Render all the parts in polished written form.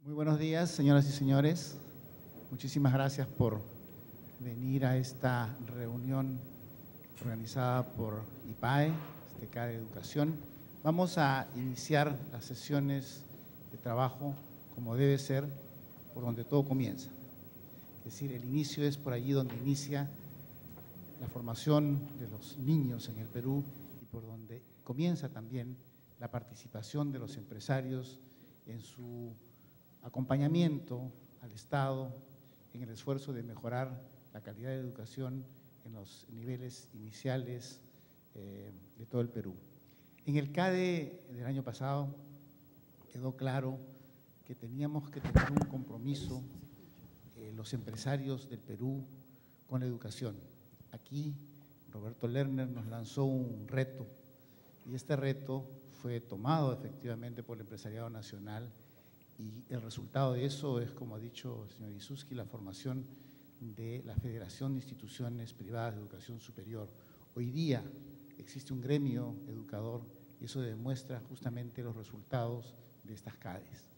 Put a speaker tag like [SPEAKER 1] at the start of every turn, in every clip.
[SPEAKER 1] Muy buenos días, señoras y señores. Muchísimas gracias por venir a esta reunión organizada por IPAE, CADE Educación. Vamos a iniciar las sesiones de trabajo como debe ser, por donde todo comienza. Es decir, el inicio es por allí donde inicia la formación de los niños en el Perú y por donde comienza también la participación de los empresarios en su acompañamiento al Estado en el esfuerzo de mejorar la calidad de educación en los niveles iniciales de todo el Perú. En el CADE del año pasado quedó claro que teníamos que tener un compromiso los empresarios del Perú con la educación. Aquí Roberto Lerner nos lanzó un reto y este reto fue tomado efectivamente por el empresariado nacional y el resultado de eso es, como ha dicho el señor Isuski, la formación de la Federación de Instituciones Privadas de Educación Superior. Hoy día existe un gremio educador y eso demuestra justamente los resultados de estas CADES.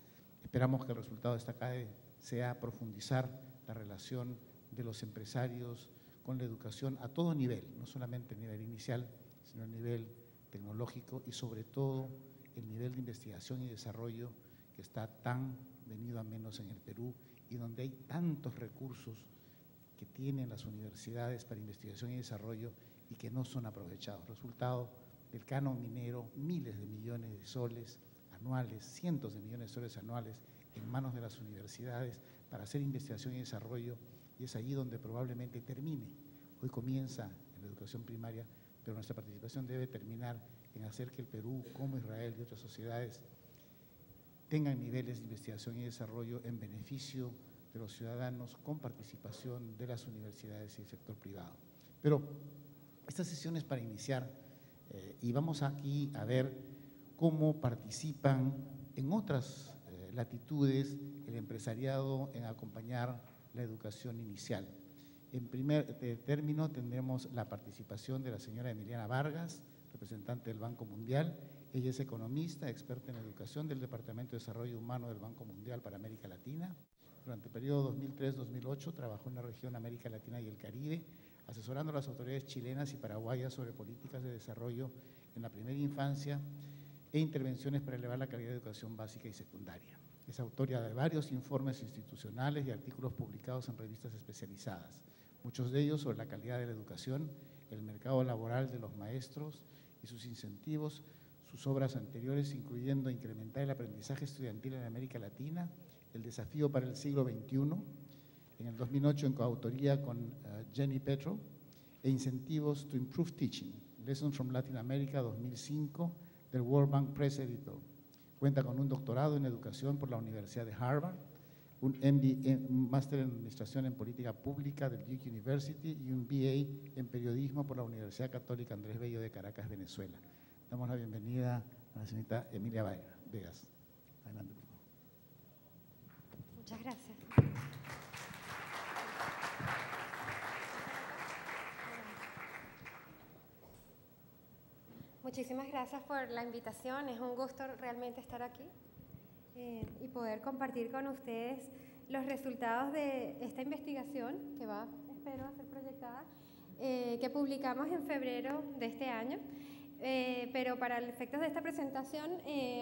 [SPEAKER 1] Esperamos que el resultado de esta CADE sea profundizar la relación de los empresarios con la educación a todo nivel, no solamente el nivel inicial, sino el nivel tecnológico y sobre todo el nivel de investigación y desarrollo que está tan venido a menos en el Perú y donde hay tantos recursos que tienen las universidades para investigación y desarrollo y que no son aprovechados. Resultado del canon minero, miles de millones de soles anuales, cientos de millones de soles anuales en manos de las universidades para hacer investigación y desarrollo, y es allí donde probablemente termine. Hoy comienza en la educación primaria, pero nuestra participación debe terminar en hacer que el Perú, como Israel y otras sociedades, tengan niveles de investigación y desarrollo en beneficio de los ciudadanos con participación de las universidades y el sector privado. Pero esta sesión es para iniciar y vamos aquí a ver cómo participan en otras latitudes el empresariado en acompañar la educación inicial. En primer término tendremos la participación de la señora Emiliana Vargas, representante del Banco Mundial. Ella es economista, experta en educación del Departamento de Desarrollo Humano del Banco Mundial para América Latina. Durante el periodo 2003-2008 trabajó en la región América Latina y el Caribe, asesorando a las autoridades chilenas y paraguayas sobre políticas de desarrollo en la primera infancia e intervenciones para elevar la calidad de educación básica y secundaria. Es autora de varios informes institucionales y artículos publicados en revistas especializadas, muchos de ellos sobre la calidad de la educación, el mercado laboral de los maestros y sus incentivos. Sus obras anteriores, incluyendo incrementar el aprendizaje estudiantil en América Latina, el desafío para el siglo XXI, en el 2008 en coautoría con Jenny Petro, e incentivos to improve teaching, Lessons from Latin America 2005, del World Bank Press Editor. Cuenta con un doctorado en educación por la Universidad de Harvard, un máster en administración en política pública del Duke University y un BA en periodismo por la Universidad Católica Andrés Bello de Caracas, Venezuela. Damos la bienvenida a la señorita Emilia Vegas. Adelante, por favor.
[SPEAKER 2] Muchas gracias. Muchísimas gracias por la invitación. Es un gusto realmente estar aquí y poder compartir con ustedes los resultados de esta investigación que va, espero, a ser proyectada, que publicamos en febrero de este año. Pero para los efectos de esta presentación,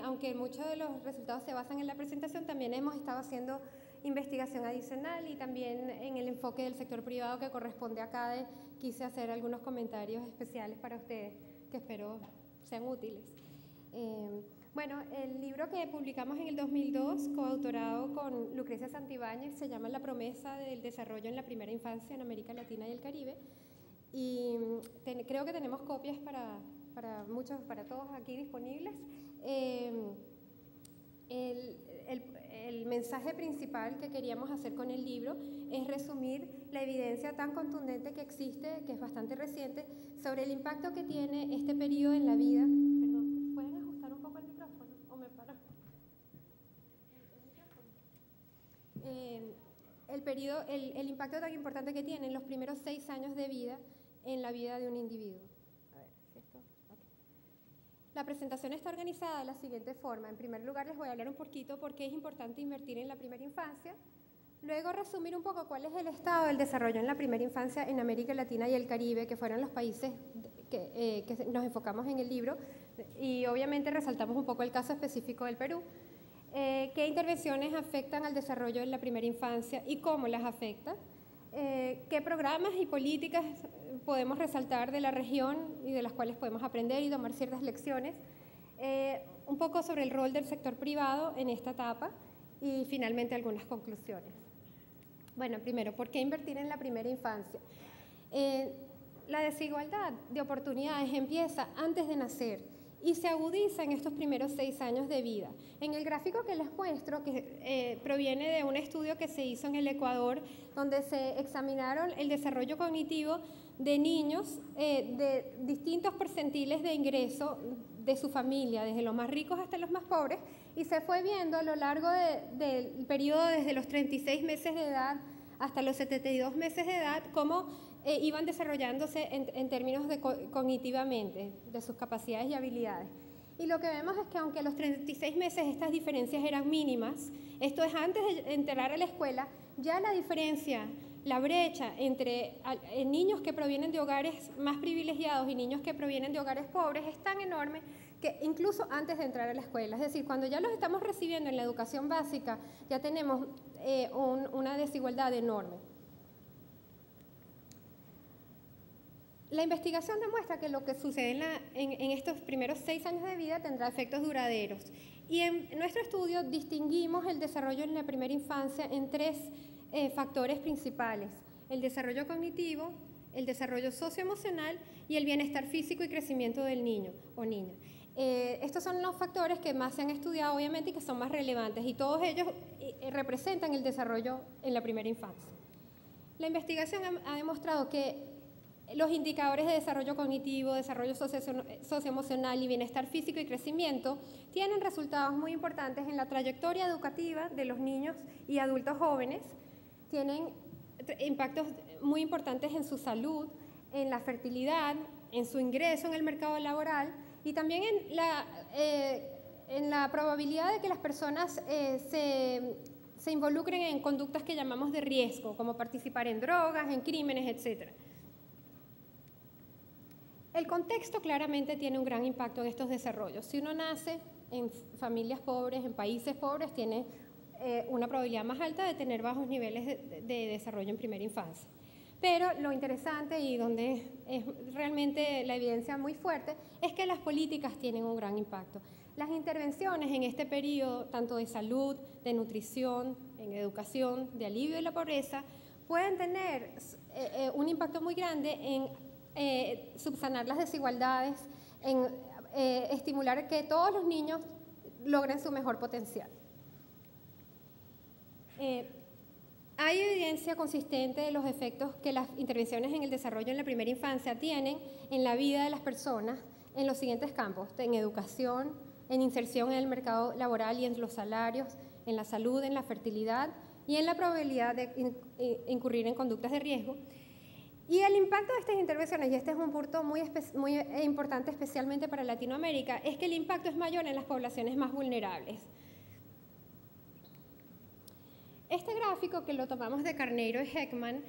[SPEAKER 2] aunque muchos de los resultados se basan en la presentación, también hemos estado haciendo investigación adicional y también en el enfoque del sector privado que corresponde a CADE, quise hacer algunos comentarios especiales para ustedes que espero sean útiles. Bueno, el libro que publicamos en el 2002, coautorado con Lucrecia Santibáñez, se llama La promesa del desarrollo en la primera infancia en América Latina y el Caribe, y creo que tenemos copias para todos aquí disponibles. El mensaje principal que queríamos hacer con el libro es resumir la evidencia tan contundente que existe, que es bastante reciente, sobre el impacto que tiene este periodo en la vida. Perdón, ¿pueden ajustar un poco el micrófono o me paro? El impacto tan importante que tiene en los primeros 6 años de vida en la vida de un individuo. A ver, ¿cierto? Okay. La presentación está organizada de la siguiente forma. En primer lugar, les voy a hablar un poquito por qué es importante invertir en la primera infancia. Luego, resumir un poco cuál es el estado del desarrollo en la primera infancia en América Latina y el Caribe, que fueron los países que nos enfocamos en el libro. Y obviamente resaltamos un poco el caso específico del Perú. Qué intervenciones afectan al desarrollo en la primera infancia y cómo las afectan. Qué programas y políticas podemos resaltar de la región y de las cuales podemos aprender y tomar ciertas lecciones. Un poco sobre el rol del sector privado en esta etapa y finalmente algunas conclusiones. Bueno, primero, ¿por qué invertir en la primera infancia? La desigualdad de oportunidades empieza antes de nacer y se agudiza en estos primeros 6 años de vida. En el gráfico que les muestro, que proviene de un estudio que se hizo en el Ecuador, donde se examinaron el desarrollo cognitivo de niños de distintos percentiles de ingreso de su familia, desde los más ricos hasta los más pobres, y se fue viendo a lo largo del periodo desde los 36 meses de edad hasta los 72 meses de edad, cómo iban desarrollándose en términos de cognitivamente, de sus capacidades y habilidades. Y lo que vemos es que aunque a los 36 meses estas diferencias eran mínimas, esto es antes de entrar a la escuela, ya la diferencia, la brecha entre niños que provienen de hogares más privilegiados y niños que provienen de hogares pobres es tan enorme que incluso antes de entrar a la escuela, es decir, cuando ya los estamos recibiendo en la educación básica, ya tenemos una desigualdad enorme. La investigación demuestra que lo que sucede en estos primeros 6 años de vida tendrá efectos duraderos. Y en nuestro estudio distinguimos el desarrollo en la primera infancia en 3 factores principales: el desarrollo cognitivo, el desarrollo socioemocional y el bienestar físico y crecimiento del niño o niña. Estos son los factores que más se han estudiado, obviamente, y que son más relevantes, y todos ellos representan el desarrollo en la primera infancia. La investigación ha demostrado que los indicadores de desarrollo cognitivo, desarrollo socioemocional y bienestar físico y crecimiento tienen resultados muy importantes en la trayectoria educativa de los niños y adultos jóvenes, tienen impactos muy importantes en su salud, en la fertilidad, en su ingreso en el mercado laboral y también en la probabilidad de que las personas se involucren en conductas que llamamos de riesgo, como participar en drogas, en crímenes, etc. El contexto claramente tiene un gran impacto en estos desarrollos. Si uno nace en familias pobres, en países pobres, tiene una probabilidad más alta de tener bajos niveles de desarrollo en primera infancia. Pero lo interesante y donde es realmente la evidencia muy fuerte es que las políticas tienen un gran impacto. Las intervenciones en este periodo, tanto de salud, de nutrición, en educación, de alivio de la pobreza, pueden tener un impacto muy grande en subsanar las desigualdades, en estimular que todos los niños logren su mejor potencial. Hay evidencia consistente de los efectos que las intervenciones en el desarrollo en la primera infancia tienen en la vida de las personas en los siguientes campos: en educación, en inserción en el mercado laboral y en los salarios, en la salud, en la fertilidad y en la probabilidad de incurrir en conductas de riesgo. Y el impacto de estas intervenciones, y este es un punto muy importante especialmente para Latinoamérica, es que el impacto es mayor en las poblaciones más vulnerables. Este gráfico, que lo tomamos de Carneiro y Heckman,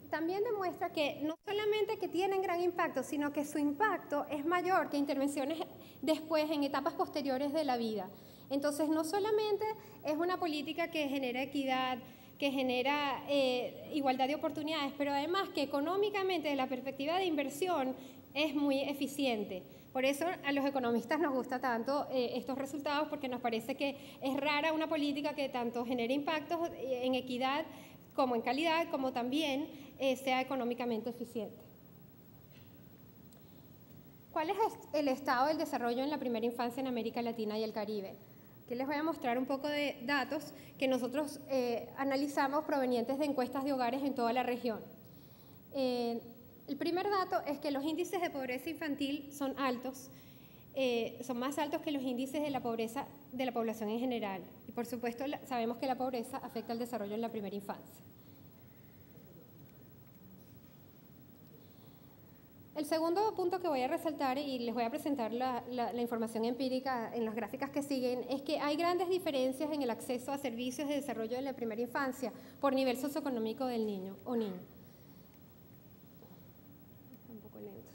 [SPEAKER 2] también demuestra que no solamente que tienen gran impacto, sino que su impacto es mayor que intervenciones después en etapas posteriores de la vida. Entonces, no solamente es una política que genera equidad, que genera igualdad de oportunidades, pero además que económicamente, desde la perspectiva de inversión, es muy eficiente. Por eso a los economistas nos gusta tanto estos resultados, porque nos parece que es rara una política que tanto genere impactos en equidad como en calidad, como también sea económicamente eficiente. ¿Cuál es el estado del desarrollo en la primera infancia en América Latina y el Caribe? Aquí les voy a mostrar un poco de datos que nosotros analizamos provenientes de encuestas de hogares en toda la región. El primer dato es que los índices de pobreza infantil son altos, son más altos que los índices de la pobreza de la población en general. Y por supuesto sabemos que la pobreza afecta al desarrollo en la primera infancia. El segundo punto que voy a resaltar, y les voy a presentar la información empírica en las gráficas que siguen, es que hay grandes diferencias en el acceso a servicios de desarrollo de la primera infancia por nivel socioeconómico del niño o niña. Un poco lento.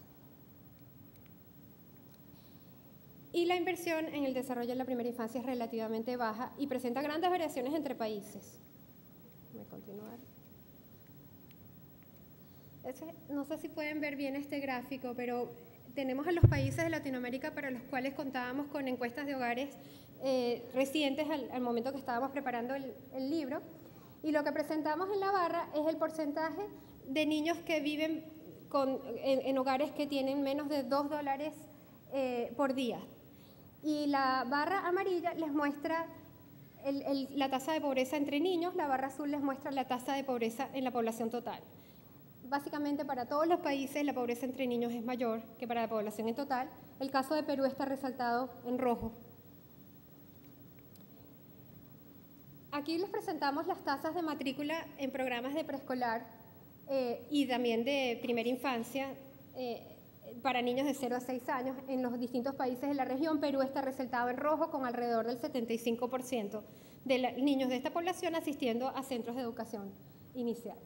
[SPEAKER 2] Y la inversión en el desarrollo de la primera infancia es relativamente baja y presenta grandes variaciones entre países. Voy a continuar. No sé si pueden ver bien este gráfico, pero tenemos a los países de Latinoamérica para los cuales contábamos con encuestas de hogares recientes al momento que estábamos preparando el libro. Y lo que presentamos en la barra es el porcentaje de niños que viven en hogares que tienen menos de $2 por día. Y la barra amarilla les muestra la tasa de pobreza entre niños, la barra azul les muestra la tasa de pobreza en la población total. Básicamente, para todos los países la pobreza entre niños es mayor que para la población en total. El caso de Perú está resaltado en rojo. Aquí les presentamos las tasas de matrícula en programas de preescolar y también de primera infancia para niños de 0 a 6 años en los distintos países de la región. Perú está resaltado en rojo con alrededor del 75% de niños de esta población asistiendo a centros de educación inicial.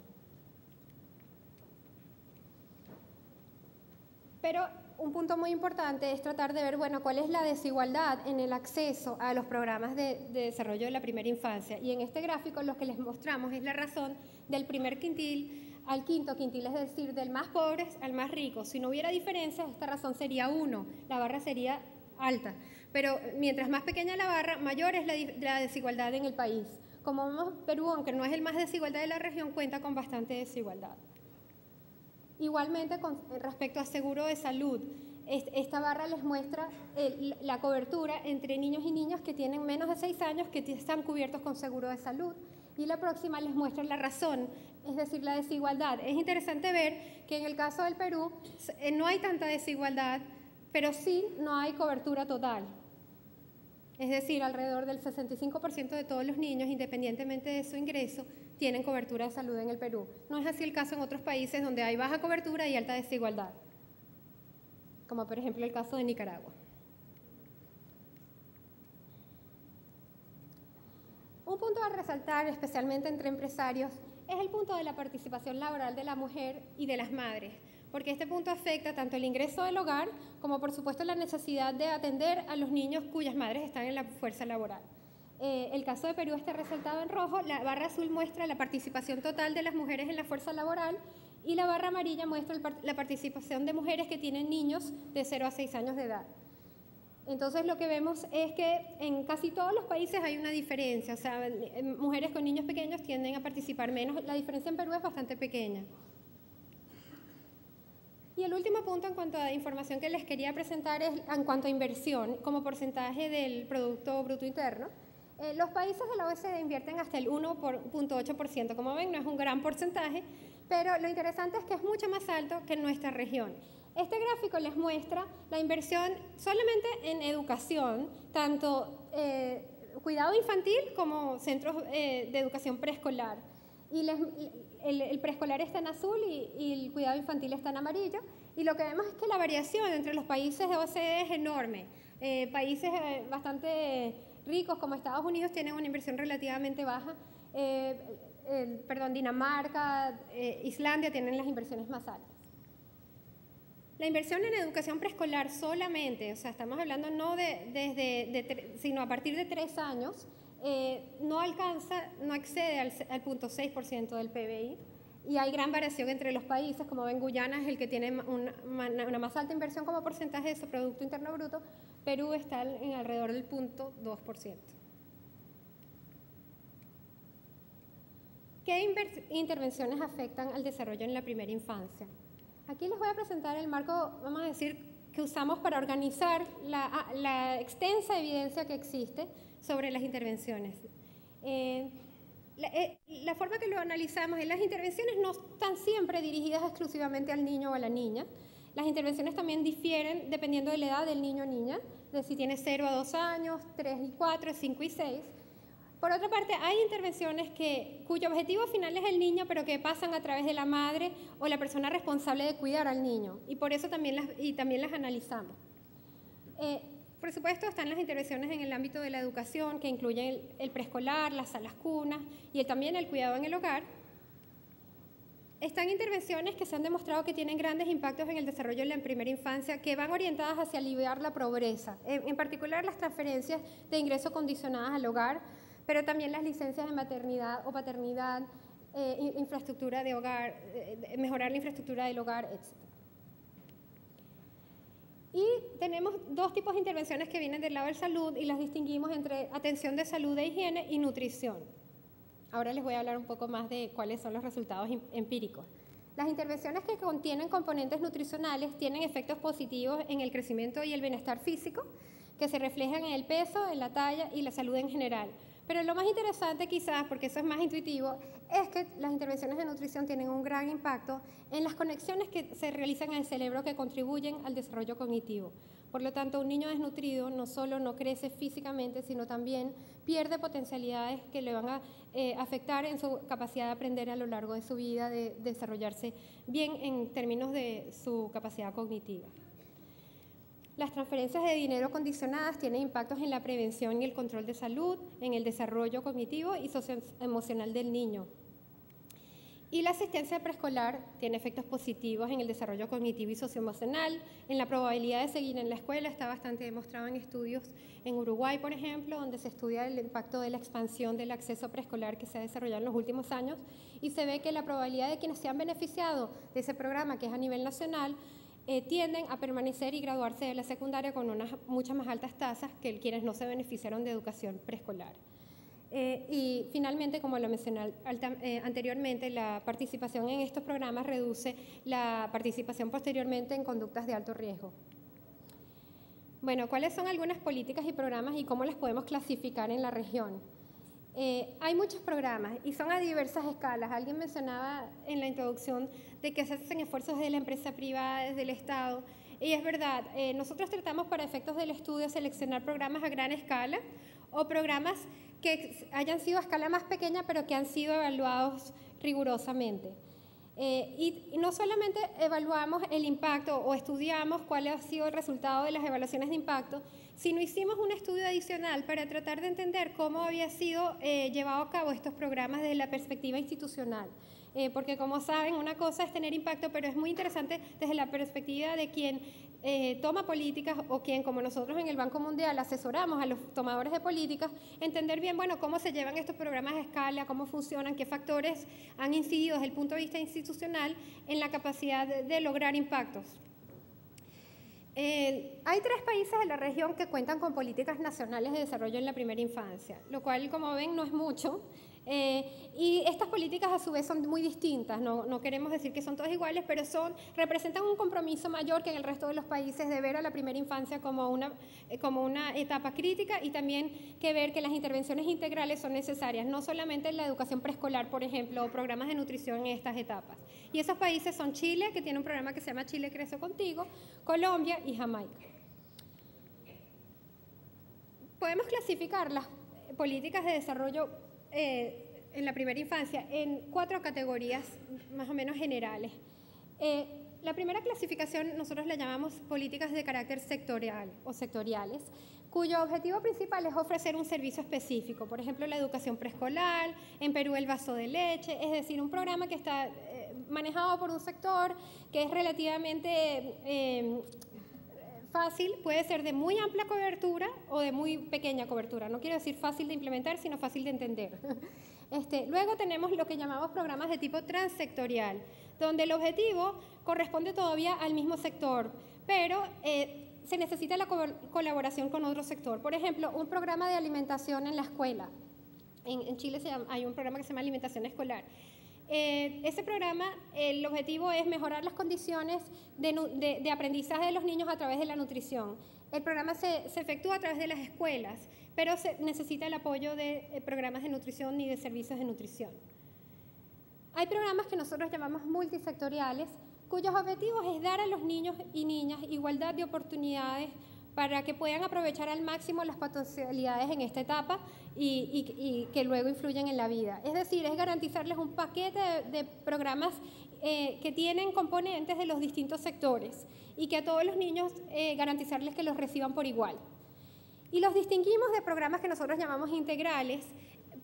[SPEAKER 2] Pero un punto muy importante es tratar de ver, bueno, cuál es la desigualdad en el acceso a los programas de desarrollo de la primera infancia. Y en este gráfico lo que les mostramos es la razón del primer quintil al quinto quintil, es decir, del más pobre al más rico. Si no hubiera diferencias, esta razón sería 1, la barra sería alta. Pero mientras más pequeña la barra, mayor es la desigualdad en el país. Como vemos, Perú, aunque no es el más desigual de la región, cuenta con bastante desigualdad. Igualmente, con respecto a seguro de salud, esta barra les muestra la cobertura entre niños y niñas que tienen menos de 6 años que están cubiertos con seguro de salud. Y la próxima les muestra la razón, es decir, la desigualdad. Es interesante ver que en el caso del Perú no hay tanta desigualdad, pero sí no hay cobertura total. Es decir, alrededor del 65% de todos los niños, independientemente de su ingreso, tienen cobertura de salud en el Perú. No es así el caso en otros países donde hay baja cobertura y alta desigualdad, como por ejemplo el caso de Nicaragua. Un punto a resaltar, especialmente entre empresarios, es el punto de la participación laboral de la mujer y de las madres, porque este punto afecta tanto el ingreso del hogar como, por supuesto, la necesidad de atender a los niños cuyas madres están en la fuerza laboral. El caso de Perú está resaltado en rojo, la barra azul muestra la participación total de las mujeres en la fuerza laboral y la barra amarilla muestra la participación de mujeres que tienen niños de 0 a 6 años de edad. Entonces lo que vemos es que en casi todos los países hay una diferencia, o sea, mujeres con niños pequeños tienden a participar menos, la diferencia en Perú es bastante pequeña. Y el último punto en cuanto a información que les quería presentar es en cuanto a inversión como porcentaje del Producto Bruto Interno. Los países de la OECD invierten hasta el 1.8%. Como ven, no es un gran porcentaje, pero lo interesante es que es mucho más alto que en nuestra región. Este gráfico les muestra la inversión solamente en educación, tanto cuidado infantil como centros de educación preescolar. Y el preescolar está en azul y el cuidado infantil está en amarillo. Y lo que vemos es que la variación entre los países de OCDE es enorme. Países bastante ricos como Estados Unidos tienen una inversión relativamente baja. Dinamarca, Islandia tienen las inversiones más altas. La inversión en educación preescolar solamente, o sea, estamos hablando no sino a partir de 3 años, no excede al 0.6% del PBI y hay gran variación entre los países. Como ven, Guyana es el que tiene una más alta inversión como porcentaje de su Producto Interno Bruto. Perú está en alrededor del 0.2%. ¿Qué intervenciones afectan al desarrollo en la primera infancia? Aquí les voy a presentar el marco, vamos a decir, que usamos para organizar la extensa evidencia que existe sobre las intervenciones. La forma que lo analizamos es las intervenciones no están siempre dirigidas exclusivamente al niño o a la niña. Las intervenciones también difieren dependiendo de la edad del niño o niña, de si tiene 0 a 2 años, 3 y 4, 5 y 6. Por otra parte, hay intervenciones cuyo objetivo final es el niño, pero que pasan a través de la madre o la persona responsable de cuidar al niño, y por eso también las analizamos. Por supuesto, están las intervenciones en el ámbito de la educación, que incluyen el preescolar, las salas cunas y también el cuidado en el hogar. Están intervenciones que se han demostrado que tienen grandes impactos en el desarrollo en la primera infancia, que van orientadas hacia aliviar la pobreza, en particular las transferencias de ingreso condicionadas al hogar, pero también las licencias de maternidad o paternidad, infraestructura de hogar, mejorar la infraestructura del hogar, etc. Y tenemos dos tipos de intervenciones que vienen del lado de salud y las distinguimos entre atención de salud e higiene y nutrición. Ahora les voy a hablar un poco más de cuáles son los resultados empíricos. Las intervenciones que contienen componentes nutricionales tienen efectos positivos en el crecimiento y el bienestar físico, que se reflejan en el peso, en la talla y la salud en general. Pero lo más interesante quizás, porque eso es más intuitivo, es que las intervenciones de nutrición tienen un gran impacto en las conexiones que se realizan en el cerebro que contribuyen al desarrollo cognitivo. Por lo tanto, un niño desnutrido no solo no crece físicamente, sino también pierde potencialidades que le van a afectar en su capacidad de aprender a lo largo de su vida, de desarrollarse bien en términos de su capacidad cognitiva. Las transferencias de dinero condicionadas tienen impactos en la prevención y el control de salud, en el desarrollo cognitivo y socioemocional del niño. Y la asistencia preescolar tiene efectos positivos en el desarrollo cognitivo y socioemocional, en la probabilidad de seguir en la escuela. Está bastante demostrado en estudios en Uruguay, por ejemplo, donde se estudia el impacto de la expansión del acceso preescolar que se ha desarrollado en los últimos años, y se ve que la probabilidad de quienes se han beneficiado de ese programa, que es a nivel nacional, tienden a permanecer y graduarse de la secundaria con unas muchas más altas tasas que quienes no se beneficiaron de educación preescolar. Y finalmente, como lo mencioné anteriormente, la participación en estos programas reduce la participación posteriormente en conductas de alto riesgo. Bueno, ¿cuáles son algunas políticas y programas y cómo las podemos clasificar en la región? Hay muchos programas y son a diversas escalas. Alguien mencionaba en la introducción de que se hacen esfuerzos desde la empresa privada, desde el Estado, y es verdad, nosotros tratamos para efectos del estudio seleccionar programas a gran escala o programas que hayan sido a escala más pequeña pero que han sido evaluados rigurosamente. Y no solamente evaluamos el impacto o estudiamos cuál ha sido el resultado de las evaluaciones de impacto, sino hicimos un estudio adicional para tratar de entender cómo había sido llevado a cabo estos programas desde la perspectiva institucional. Porque como saben, una cosa es tener impacto, pero es muy interesante desde la perspectiva de quien toma políticas o quien, como nosotros en el Banco Mundial, asesoramos a los tomadores de políticas, entender bien, bueno, cómo se llevan estos programas a escala, cómo funcionan, qué factores han incidido desde el punto de vista institucional en la capacidad de lograr impactos. Hay 3 países de la región que cuentan con políticas nacionales de desarrollo en la primera infancia, lo cual, como ven, no es mucho. Y estas políticas a su vez son muy distintas, no queremos decir que son todas iguales, pero representan un compromiso mayor que en el resto de los países de ver a la primera infancia como una etapa crítica, y también que ver que las intervenciones integrales son necesarias, no solamente en la educación preescolar, por ejemplo, o programas de nutrición en estas etapas. Y esos países son Chile, que tiene un programa que se llama Chile Crece Contigo, Colombia y Jamaica. Podemos clasificar las políticas de desarrollo en la primera infancia en 4 categorías más o menos generales. La primera clasificación nosotros la llamamos políticas de carácter sectorial o sectoriales, cuyo objetivo principal es ofrecer un servicio específico, por ejemplo, la educación preescolar, en Perú el vaso de leche, es decir, un programa que está manejado por un sector que es relativamente fácil, puede ser de muy amplia cobertura o de muy pequeña cobertura. No quiero decir fácil de implementar, sino fácil de entender. Luego tenemos lo que llamamos programas de tipo transsectorial, donde el objetivo corresponde todavía al mismo sector, pero se necesita la colaboración con otro sector. Por ejemplo, un programa de alimentación en la escuela. En Chile hay un programa que se llama Alimentación Escolar. Ese programa, el objetivo es mejorar las condiciones de aprendizaje de los niños a través de la nutrición. El programa se efectúa a través de las escuelas, pero se necesita el apoyo de programas de nutrición y de servicios de nutrición. Hay programas que nosotros llamamos multisectoriales, cuyos objetivos es dar a los niños y niñas igualdad de oportunidades para que puedan aprovechar al máximo las potencialidades en esta etapa y que luego influyen en la vida. Es decir, es garantizarles un paquete de programas que tienen componentes de los distintos sectores y que a todos los niños garantizarles que los reciban por igual. Y los distinguimos de programas que nosotros llamamos integrales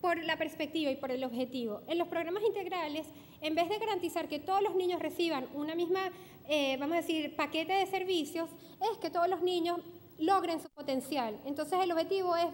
[SPEAKER 2] por la perspectiva y por el objetivo. En los programas integrales, en vez de garantizar que todos los niños reciban una misma, vamos a decir, paquete de servicios, es que todos los niños logren su potencial. Entonces el objetivo es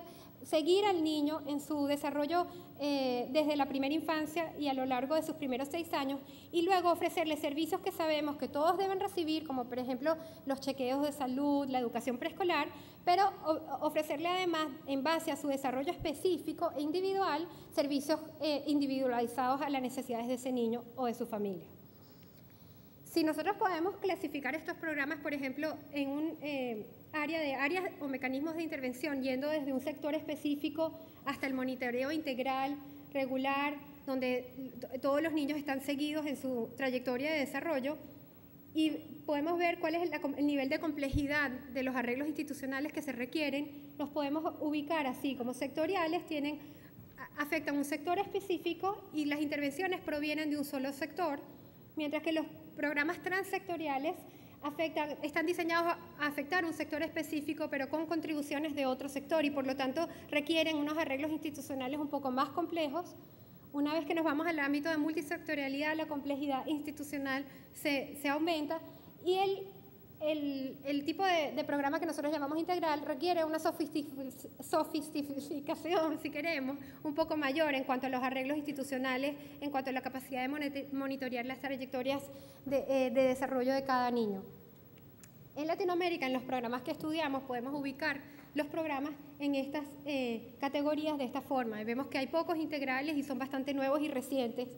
[SPEAKER 2] seguir al niño en su desarrollo desde la primera infancia y a lo largo de sus primeros 6 años, y luego ofrecerle servicios que sabemos que todos deben recibir, como por ejemplo los chequeos de salud, la educación preescolar, pero ofrecerle además, en base a su desarrollo específico e individual, servicios individualizados a las necesidades de ese niño o de su familia. Si nosotros podemos clasificar estos programas, por ejemplo, en un áreas o mecanismos de intervención, yendo desde un sector específico hasta el monitoreo integral, regular, donde todos los niños están seguidos en su trayectoria de desarrollo, y podemos ver cuál es el nivel de complejidad de los arreglos institucionales que se requieren, los podemos ubicar así como sectoriales, afectan un sector específico y las intervenciones provienen de un solo sector, mientras que los programas transsectoriales están diseñados a afectar un sector específico, pero con contribuciones de otro sector, y por lo tanto requieren unos arreglos institucionales un poco más complejos. Una vez que nos vamos al ámbito de multisectorialidad, la complejidad institucional se aumenta, y el tipo de programa que nosotros llamamos integral requiere una sofisticación, si queremos, un poco mayor en cuanto a los arreglos institucionales, en cuanto a la capacidad de monitorear las trayectorias de desarrollo de cada niño. En Latinoamérica, en los programas que estudiamos, podemos ubicar los programas en estas categorías de esta forma. Vemos que hay pocos integrales y son bastante nuevos y recientes.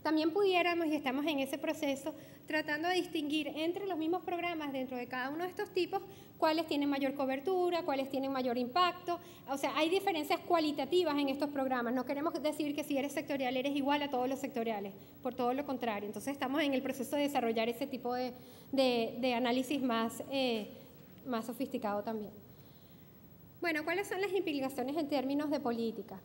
[SPEAKER 2] También pudiéramos, y estamos en ese proceso, tratando de distinguir entre los mismos programas dentro de cada uno de estos tipos, cuáles tienen mayor cobertura, cuáles tienen mayor impacto. O sea, hay diferencias cualitativas en estos programas. No queremos decir que si eres sectorial eres igual a todos los sectoriales, por todo lo contrario. Entonces estamos en el proceso de desarrollar ese tipo de análisis más sofisticado también. Bueno, ¿cuáles son las implicaciones en términos de política?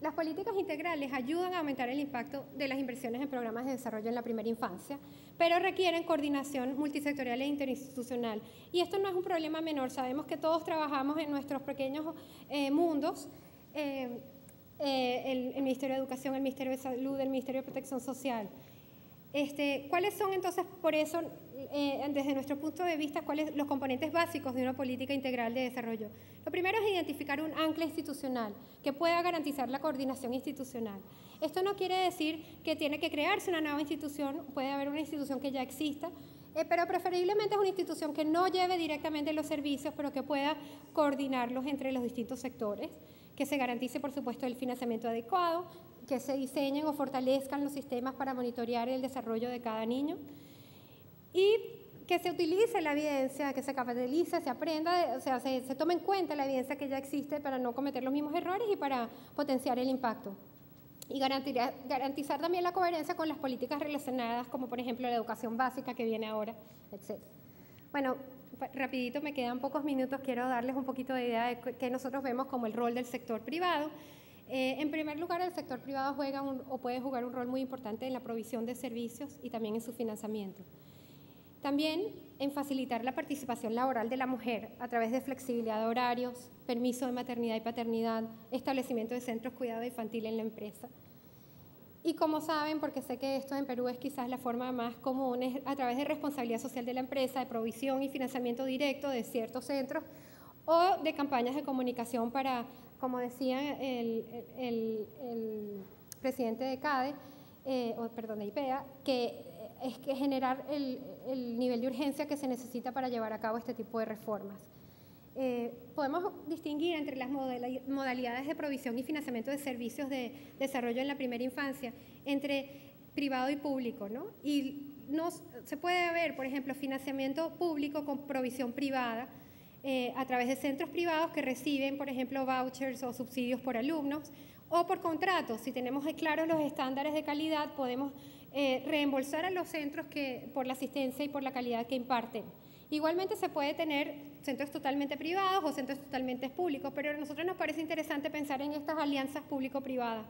[SPEAKER 2] Las políticas integrales ayudan a aumentar el impacto de las inversiones en programas de desarrollo en la primera infancia, pero requieren coordinación multisectorial e interinstitucional. Y esto no es un problema menor. Sabemos que todos trabajamos en nuestros pequeños mundos, el Ministerio de Educación, el Ministerio de Salud, el Ministerio de Protección Social. ¿Cuáles son entonces, por eso, desde nuestro punto de vista, cuáles los componentes básicos de una política integral de desarrollo? Lo primero es identificar un ancla institucional que pueda garantizar la coordinación institucional. Esto no quiere decir que tiene que crearse una nueva institución, puede haber una institución que ya exista, pero preferiblemente es una institución que no lleve directamente los servicios, pero que pueda coordinarlos entre los distintos sectores, que se garantice, por supuesto, el financiamiento adecuado, que se diseñen o fortalezcan los sistemas para monitorear el desarrollo de cada niño, y que se utilice la evidencia, que se capitalice, se aprenda, o sea, se tome en cuenta la evidencia que ya existe para no cometer los mismos errores y para potenciar el impacto. Y garantizar también la coherencia con las políticas relacionadas, como por ejemplo la educación básica que viene ahora, etc. Bueno, rapidito, me quedan pocos minutos, quiero darles un poquito de idea de qué nosotros vemos como el rol del sector privado. En primer lugar, el sector privado juega puede jugar un rol muy importante en la provisión de servicios y también en su financiamiento. También en facilitar la participación laboral de la mujer a través de flexibilidad de horarios, permiso de maternidad y paternidad, establecimiento de centros de cuidado infantil en la empresa. Y como saben, porque sé que esto en Perú es quizás la forma más común, es a través de responsabilidad social de la empresa, de provisión y financiamiento directo de ciertos centros o de campañas de comunicación para, como decía el presidente de CADE, de IPEA, que es que generar el nivel de urgencia que se necesita para llevar a cabo este tipo de reformas. Podemos distinguir entre las modalidades de provisión y financiamiento de servicios de desarrollo en la primera infancia, entre privado y público, ¿no? Y se puede ver, por ejemplo, financiamiento público con provisión privada, a través de centros privados que reciben, por ejemplo, vouchers o subsidios por alumnos, o por contratos. Si tenemos claros los estándares de calidad, podemos reembolsar a los centros por la asistencia y por la calidad que imparten. Igualmente se puede tener centros totalmente privados o centros totalmente públicos, pero a nosotros nos parece interesante pensar en estas alianzas público-privadas.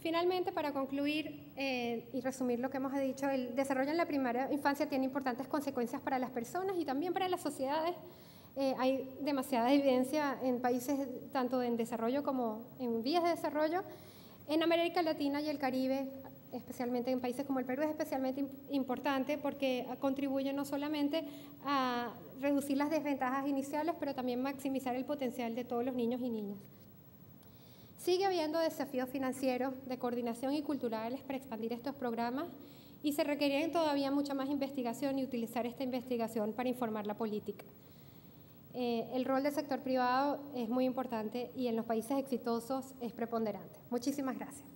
[SPEAKER 2] Finalmente, para concluir y resumir lo que hemos dicho, el desarrollo en la primera infancia tiene importantes consecuencias para las personas y también para las sociedades. Hay demasiada evidencia en países tanto en desarrollo como en vías de desarrollo. En América Latina y el Caribe, especialmente en países como el Perú, es especialmente importante porque contribuye no solamente a reducir las desventajas iniciales, pero también maximizar el potencial de todos los niños y niñas. Sigue habiendo desafíos financieros, de coordinación y culturales para expandir estos programas y se requiere todavía mucha más investigación y utilizar esta investigación para informar la política. El rol del sector privado es muy importante y en los países exitosos es preponderante. Muchísimas gracias.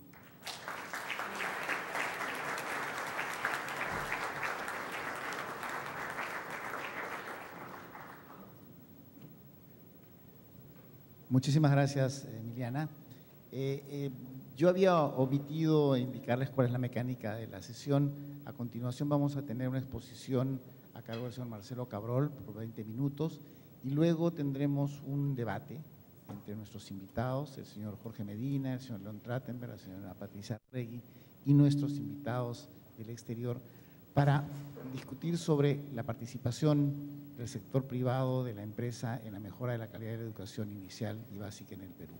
[SPEAKER 1] Muchísimas gracias, Emiliana. Yo había omitido indicarles cuál es la mecánica de la sesión. A continuación vamos a tener una exposición a cargo del señor Marcelo Cabrol por 20 minutos y luego tendremos un debate entre nuestros invitados, el señor Jorge Medina, el señor León Trattenberg, la señora Patricia Regui y nuestros invitados del exterior para discutir sobre la participación del sector privado, de la empresa, en la mejora de la calidad de la educación inicial y básica en el Perú.